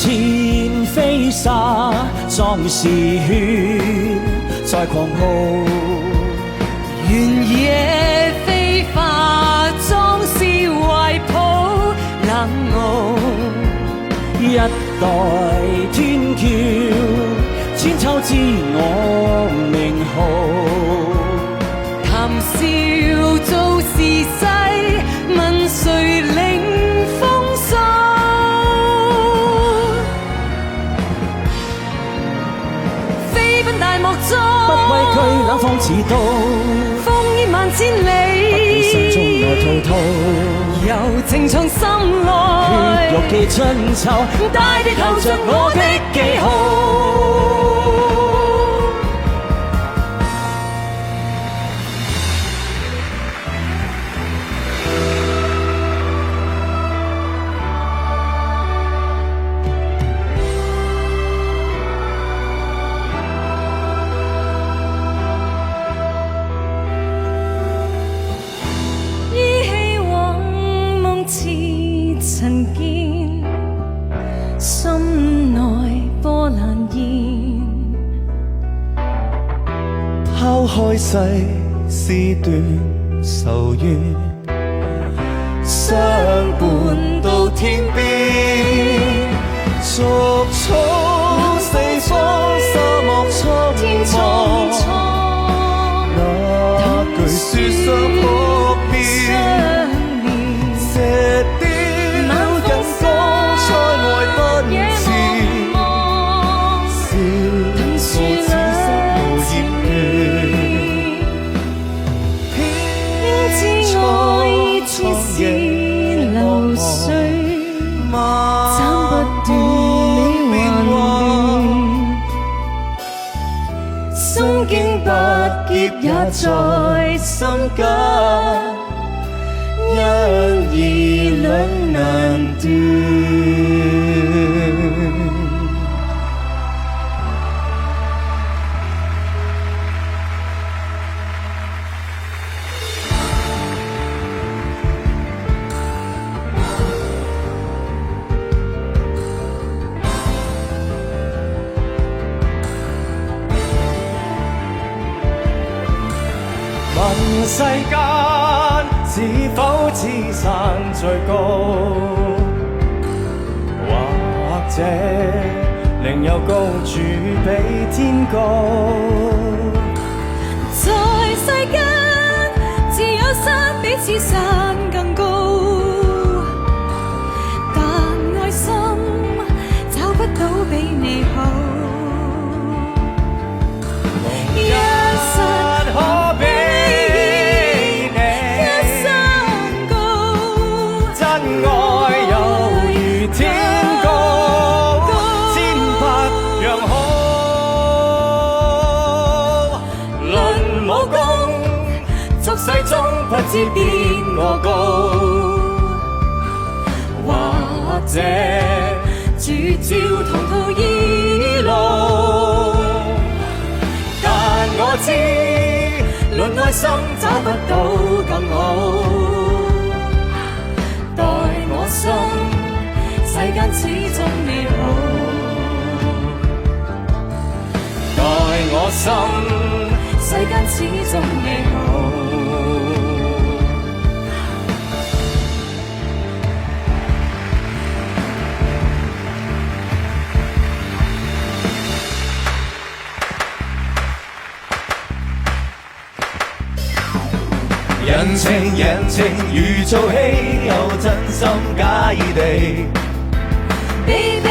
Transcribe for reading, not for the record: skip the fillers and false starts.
前飛沙，壯士血在狂號。原野飛花，壯士懷抱冷傲。一代天驕，千秋知我名號。談笑做時勢，問誰領風騷？飛奔大漠中，不畏懼冷風似刀，烽煙萬千里，心中來滔滔。柔情從心內，血肉記春秋，大地投着我的記號。曾見心內波瀾現，拋開世事斷愁怨，相伴到天邊。逐草四方，沙漠蒼茫，那句説相撲面。流水斬不斷你還亂，心經百劫也在心間，因義兩難斷。問世間是否此山最高，或者另有高處比天高。在世間自有山比此山更高，但愛心找不到比你好。一生可比世中不知邊個高，或者絕招同途異路，但我知論愛心找不到更好，待我心世間始終美好，待我心世間始終美好。人情如做戲，有真心假意地。悲喜